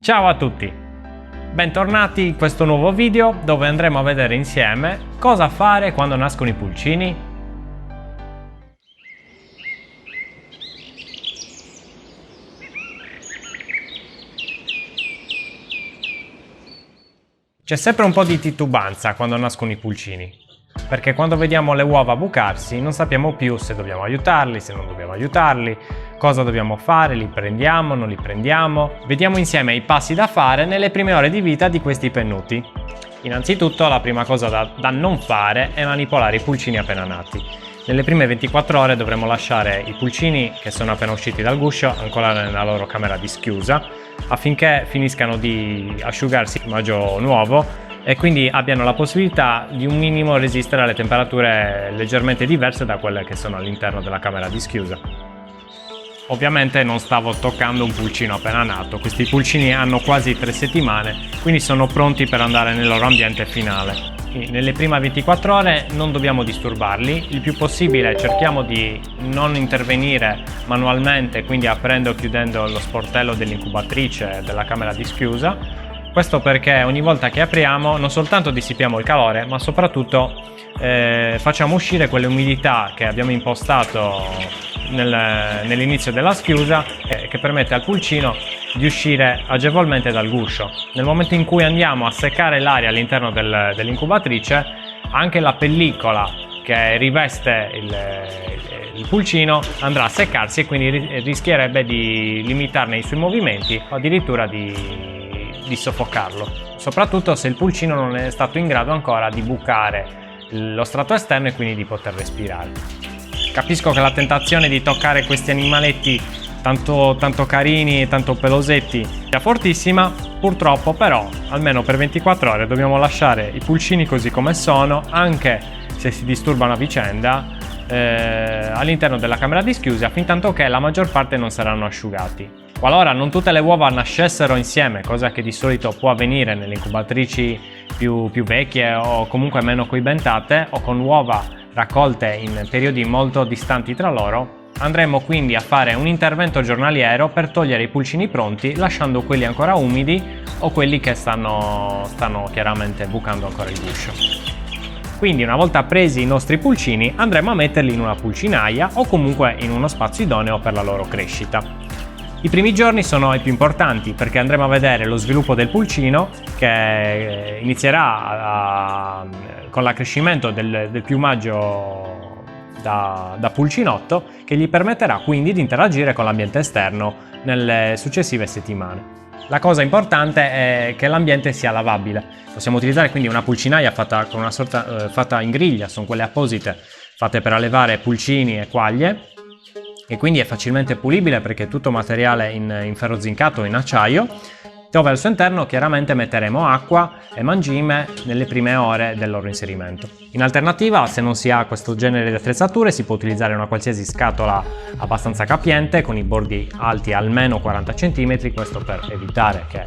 Ciao a tutti! Bentornati in questo nuovo video dove andremo a vedere insieme cosa fare quando nascono i pulcini. C'è sempre un po' di titubanza quando nascono i pulcini, perché quando vediamo le uova bucarsi non sappiamo più se dobbiamo aiutarli, se non dobbiamo aiutarli, cosa dobbiamo fare, li prendiamo, non li prendiamo. Vediamo insieme i passi da fare nelle prime ore di vita di questi pennuti. Innanzitutto la prima cosa da non fare è manipolare i pulcini appena nati. Nelle prime 24 ore dovremo lasciare i pulcini che sono appena usciti dal guscio ancora nella loro camera di schiusa affinché finiscano di asciugarsi il magio nuovo e quindi abbiano la possibilità di un minimo resistere alle temperature leggermente diverse da quelle che sono all'interno della camera di schiusa. Ovviamente non stavo toccando un pulcino appena nato, questi pulcini hanno quasi 3 settimane, quindi sono pronti per andare nel loro ambiente finale. Nelle prime 24 ore non dobbiamo disturbarli, il più possibile cerchiamo di non intervenire manualmente, quindi aprendo e chiudendo lo sportello dell'incubatrice della camera di schiusa. Questo perché ogni volta che apriamo non soltanto dissipiamo il calore, ma soprattutto facciamo uscire quelle umidità che abbiamo impostato nell'inizio della schiusa che permette al pulcino di uscire agevolmente dal guscio. Nel momento in cui andiamo a seccare l'aria all'interno dell'incubatrice, anche la pellicola che riveste il pulcino andrà a seccarsi e quindi rischierebbe di limitarne i suoi movimenti o addirittura di soffocarlo, soprattutto se il pulcino non è stato in grado ancora di bucare lo strato esterno e quindi di poter respirare. Capisco che la tentazione di toccare questi animaletti tanto carini e tanto pelosetti è fortissima, purtroppo però almeno per 24 ore dobbiamo lasciare i pulcini così come sono, anche se si disturbano a vicenda, all'interno della camera di schiusa fintanto che la maggior parte non saranno asciugati. Qualora non tutte le uova nascessero insieme, cosa che di solito può avvenire nelle incubatrici più vecchie o comunque meno coibentate o con uova raccolte in periodi molto distanti tra loro, andremo quindi a fare un intervento giornaliero per togliere i pulcini pronti, lasciando quelli ancora umidi o quelli che stanno chiaramente bucando ancora il guscio. Quindi una volta presi i nostri pulcini andremo a metterli in una pulcinaia o comunque in uno spazio idoneo per la loro crescita. I primi giorni sono i più importanti perché andremo a vedere lo sviluppo del pulcino che inizierà con l'accrescimento del piumaggio da pulcinotto, che gli permetterà quindi di interagire con l'ambiente esterno nelle successive settimane. La cosa importante è che l'ambiente sia lavabile. Possiamo utilizzare quindi una pulcinaia fatta con fatta in griglia, sono quelle apposite fatte per allevare pulcini e quaglie, e quindi è facilmente pulibile perché è tutto materiale in ferro zincato o in acciaio, dove al suo interno chiaramente metteremo acqua e mangime nelle prime ore del loro inserimento. In alternativa, se non si ha questo genere di attrezzature, si può utilizzare una qualsiasi scatola abbastanza capiente con i bordi alti almeno 40 cm, questo per evitare che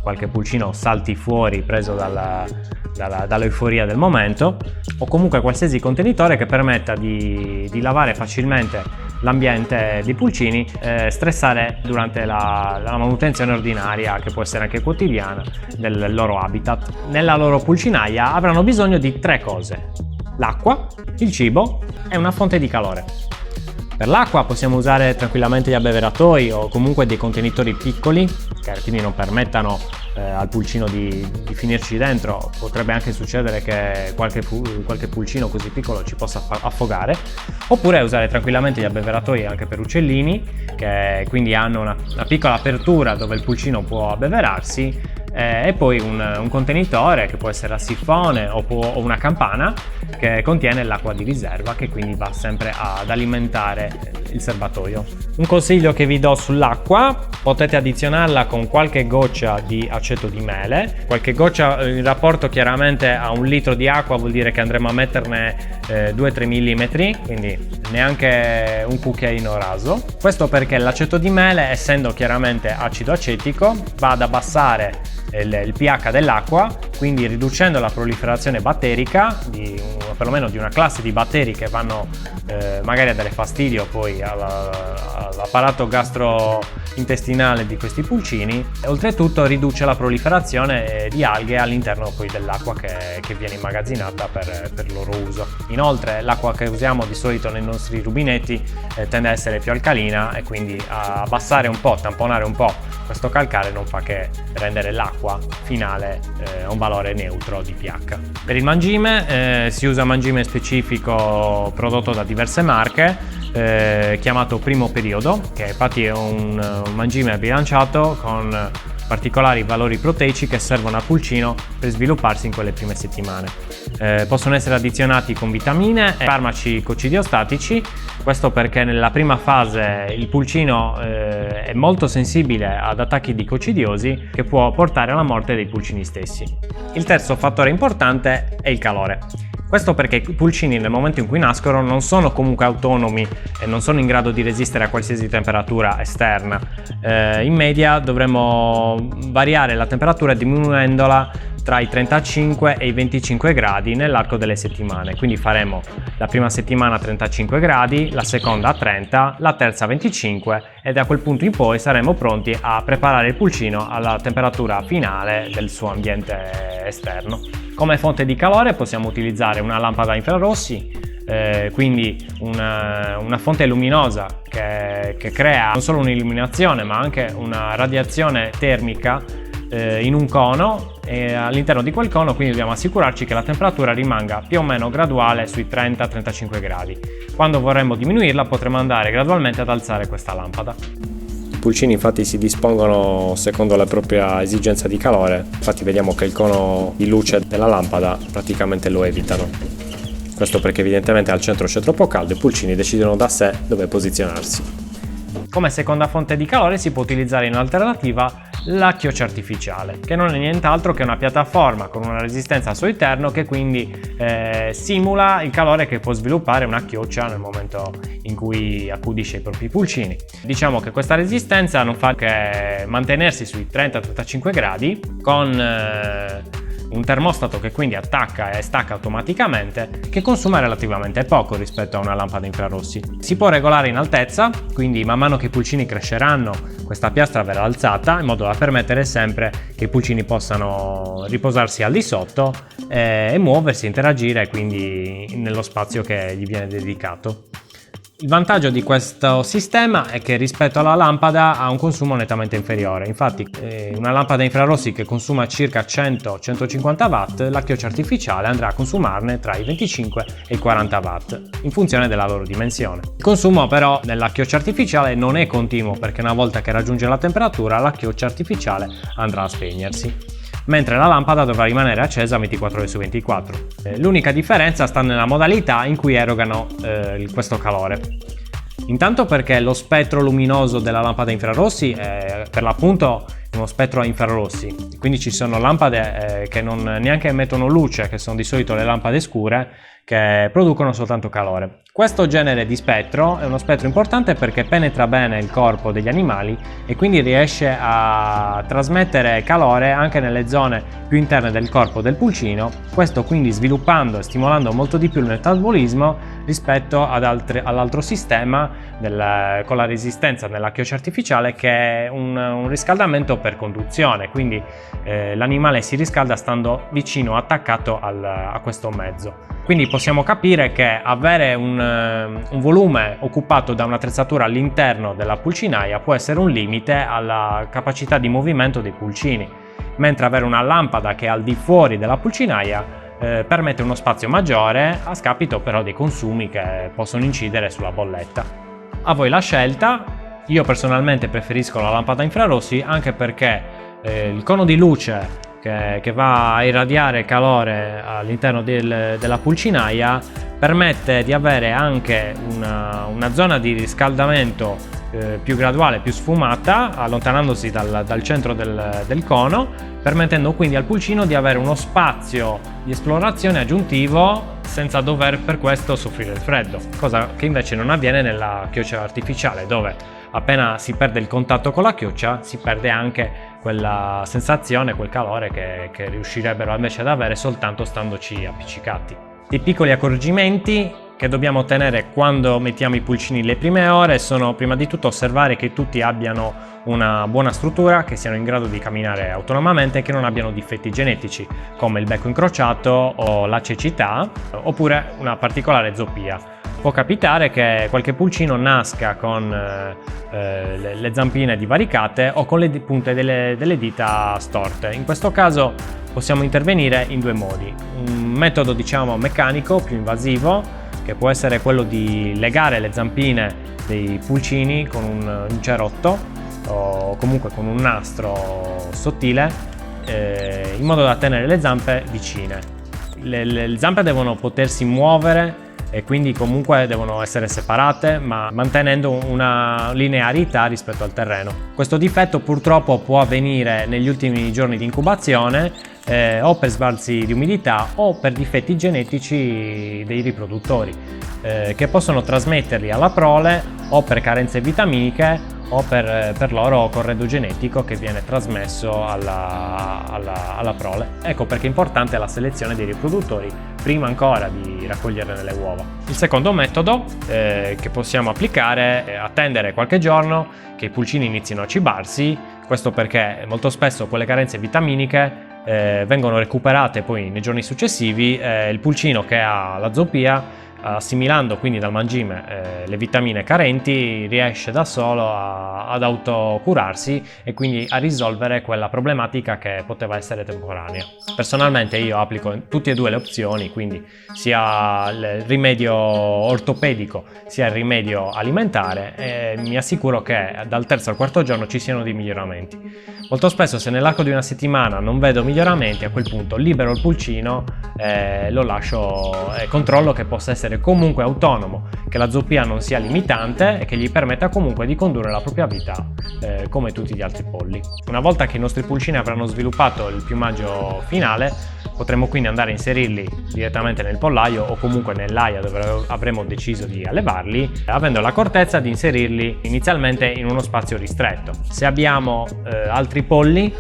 qualche pulcino salti fuori preso dall'euforia del momento, o comunque qualsiasi contenitore che permetta di lavare facilmente l'ambiente dei pulcini, stressare durante la manutenzione ordinaria, che può essere anche quotidiana, del loro habitat. Nella loro pulcinaia avranno bisogno di 3 cose: l'acqua, il cibo e una fonte di calore. Per l'acqua possiamo usare tranquillamente gli abbeveratoi o comunque dei contenitori piccoli che quindi non permettano al pulcino di finirci dentro. Potrebbe anche succedere che qualche pulcino così piccolo ci possa affogare, oppure usare tranquillamente gli abbeveratoi anche per uccellini, che quindi hanno una piccola apertura dove il pulcino può abbeverarsi, e poi un contenitore che può essere a sifone o una campana che contiene l'acqua di riserva, che quindi va sempre ad alimentare il serbatoio. Un consiglio che vi do sull'acqua: potete addizionarla con qualche goccia di aceto di mele. Qualche goccia in rapporto chiaramente a 1 litro di acqua vuol dire che andremo a metterne 2-3 mm, quindi neanche un cucchiaino raso. Questo perché l'aceto di mele, essendo chiaramente acido acetico, va ad abbassare il pH dell'acqua, quindi riducendo la proliferazione batterica perlomeno di una classe di batteri che vanno magari a dare fastidio poi all'apparato intestinale di questi pulcini e oltretutto riduce la proliferazione di alghe all'interno poi dell'acqua che viene immagazzinata per il loro uso. Inoltre l'acqua che usiamo di solito nei nostri rubinetti tende a essere più alcalina e quindi a abbassare un po', tamponare un po' questo calcare non fa che rendere l'acqua finale a un valore neutro di pH. Per il mangime si usa mangime specifico prodotto da diverse marche, chiamato Primo Periodo, che infatti è un mangime bilanciato con particolari valori proteici che servono al pulcino per svilupparsi in quelle prime settimane. Possono essere addizionati con vitamine e farmaci coccidiostatici, questo perché nella prima fase il pulcino è molto sensibile ad attacchi di coccidiosi che può portare alla morte dei pulcini stessi. Il terzo fattore importante è il calore. Questo perché i pulcini nel momento in cui nascono non sono comunque autonomi e non sono in grado di resistere a qualsiasi temperatura esterna. In media dovremmo variare la temperatura diminuendola tra i 35 e i 25 gradi nell'arco delle settimane, quindi faremo la prima settimana a 35 gradi, la seconda a 30, la terza a 25 e da quel punto in poi saremo pronti a preparare il pulcino alla temperatura finale del suo ambiente esterno. Come fonte di calore possiamo utilizzare una lampada a infrarossi, quindi una fonte luminosa che crea non solo un'illuminazione ma anche una radiazione termica in un cono, e all'interno di quel cono quindi dobbiamo assicurarci che la temperatura rimanga più o meno graduale sui 30-35 gradi. Quando vorremmo diminuirla potremo andare gradualmente ad alzare questa lampada. I pulcini infatti si dispongono secondo la propria esigenza di calore, infatti vediamo che il cono di luce della lampada praticamente lo evitano. Questo perché evidentemente al centro c'è troppo caldo e i pulcini decidono da sé dove posizionarsi. Come seconda fonte di calore si può utilizzare in alternativa la chioccia artificiale, che non è nient'altro che una piattaforma con una resistenza al suo interno che quindi simula il calore che può sviluppare una chioccia nel momento in cui accudisce i propri pulcini. Diciamo che questa resistenza non fa che mantenersi sui 30-35 gradi con un termostato che quindi attacca e stacca automaticamente, che consuma relativamente poco rispetto a una lampada infrarossi. Si può regolare in altezza, quindi man mano che i pulcini cresceranno questa piastra verrà alzata in modo da permettere sempre che i pulcini possano riposarsi al di sotto e muoversi, interagire quindi nello spazio che gli viene dedicato. Il vantaggio di questo sistema è che rispetto alla lampada ha un consumo nettamente inferiore. Infatti una lampada infrarossi che consuma circa 100-150 watt, la chioccia artificiale andrà a consumarne tra i 25 e i 40 watt in funzione della loro dimensione. Il consumo però nella chioccia artificiale non è continuo, perché una volta che raggiunge la temperatura la chioccia artificiale andrà a spegnersi, mentre la lampada dovrà rimanere accesa 24 ore su 24. L'unica differenza sta nella modalità in cui erogano questo calore. Intanto perché lo spettro luminoso della lampada infrarossi è per l'appunto uno spettro a infrarossi, quindi ci sono lampade che non neanche emettono luce, che sono di solito le lampade scure, che producono soltanto calore. Questo genere di spettro è uno spettro importante perché penetra bene il corpo degli animali e quindi riesce a trasmettere calore anche nelle zone più interne del corpo del pulcino, questo quindi sviluppando e stimolando molto di più il metabolismo rispetto all'altro sistema con la resistenza nella chioccia artificiale, che è un riscaldamento per conduzione, quindi l'animale si riscalda stando vicino, attaccato a questo mezzo. Quindi possiamo capire che avere un volume occupato da un'attrezzatura all'interno della pulcinaia può essere un limite alla capacità di movimento dei pulcini, mentre avere una lampada che è al di fuori della pulcinaia permette uno spazio maggiore, a scapito però dei consumi che possono incidere sulla bolletta. A voi la scelta. Io personalmente preferisco la lampada infrarossi anche perché il cono di luce che va a irradiare calore all'interno della pulcinaia permette di avere anche una zona di riscaldamento più graduale, più sfumata, allontanandosi dal centro del cono, permettendo quindi al pulcino di avere uno spazio di esplorazione aggiuntivo senza dover per questo soffrire il freddo, cosa che invece non avviene nella chioccia artificiale, dove appena si perde il contatto con la chioccia si perde anche quella sensazione, quel calore che riuscirebbero invece ad avere soltanto standoci appiccicati. Dei piccoli accorgimenti che dobbiamo tenere quando mettiamo i pulcini le prime ore sono prima di tutto osservare che tutti abbiano una buona struttura, che siano in grado di camminare autonomamente e che non abbiano difetti genetici come il becco incrociato o la cecità oppure una particolare zoppia. Può capitare che qualche pulcino nasca con le zampine divaricate o con le punte delle dita storte. In questo caso possiamo intervenire in due modi: un metodo diciamo meccanico più invasivo, che può essere quello di legare le zampine dei pulcini con un cerotto o comunque con un nastro sottile in modo da tenere le zampe vicine. Le zampe devono potersi muovere e quindi comunque devono essere separate, ma mantenendo una linearità rispetto al terreno. Questo difetto purtroppo può avvenire negli ultimi giorni di incubazione o per sbalzi di umidità o per difetti genetici dei riproduttori che possono trasmetterli alla prole o per carenze vitaminiche o per loro corredo genetico che viene trasmesso alla prole. Ecco perché è importante la selezione dei riproduttori prima ancora di raccogliere le uova. Il secondo metodo che possiamo applicare è attendere qualche giorno che i pulcini inizino a cibarsi. Questo perché molto spesso quelle carenze vitaminiche vengono recuperate poi nei giorni successivi. Il pulcino che ha la zoopia, assimilando quindi dal mangime le vitamine carenti, riesce da solo ad autocurarsi e quindi a risolvere quella problematica che poteva essere temporanea. Personalmente io applico tutte e due le opzioni, quindi sia il rimedio ortopedico sia il rimedio alimentare, e mi assicuro che dal terzo al quarto giorno ci siano dei miglioramenti. Molto spesso, se nell'arco di una settimana non vedo miglioramenti, a quel punto libero il pulcino, lo lascio e controllo che possa essere comunque autonomo, che la zoopia non sia limitante e che gli permetta comunque di condurre la propria vita come tutti gli altri polli. Una volta che i nostri pulcini avranno sviluppato il piumaggio finale, potremo quindi andare a inserirli direttamente nel pollaio o comunque nell'aia dove avremo deciso di allevarli, avendo l'accortezza di inserirli inizialmente in uno spazio ristretto. Se abbiamo altri polli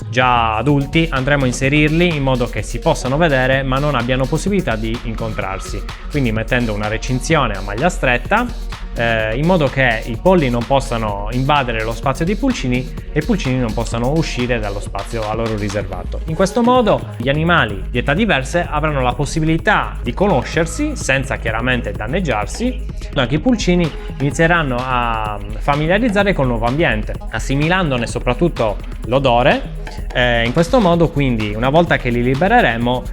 già adulti, andremo a inserirli in modo che si possano vedere ma non abbiano possibilità di incontrarsi, quindi mettendo una recinzione a maglia stretta in modo che i polli non possano invadere lo spazio dei pulcini e i pulcini non possano uscire dallo spazio a loro riservato. In questo modo gli animali di età diverse avranno la possibilità di conoscersi senza chiaramente danneggiarsi. Anche i pulcini inizieranno a familiarizzare col nuovo ambiente, assimilandone soprattutto l'odore. In questo modo quindi, una volta che li libereremo,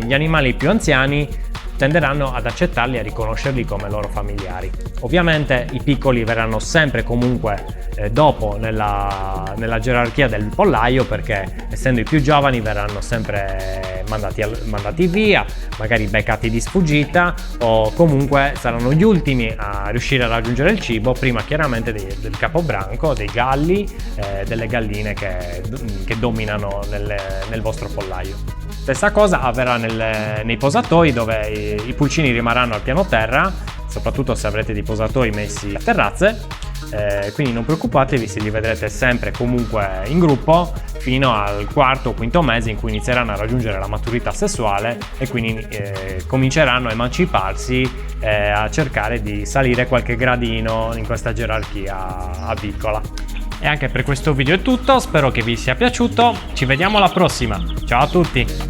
gli animali più anziani tenderanno ad accettarli e a riconoscerli come loro familiari. Ovviamente i piccoli verranno sempre comunque dopo nella gerarchia del pollaio, perché essendo i più giovani verranno sempre mandati via, magari beccati di sfuggita, o comunque saranno gli ultimi a riuscire a raggiungere il cibo prima chiaramente del capobranco, dei galli, delle galline che dominano nel vostro pollaio. Stessa cosa avverrà nei posatoi, dove i pulcini rimarranno al piano terra, soprattutto se avrete dei posatoi messi a terrazze, quindi non preoccupatevi se li vedrete sempre comunque in gruppo fino al quarto o quinto mese, in cui inizieranno a raggiungere la maturità sessuale e quindi cominceranno a emanciparsi, a cercare di salire qualche gradino in questa gerarchia avicola. E anche per questo video è tutto, spero che vi sia piaciuto, ci vediamo alla prossima, ciao a tutti!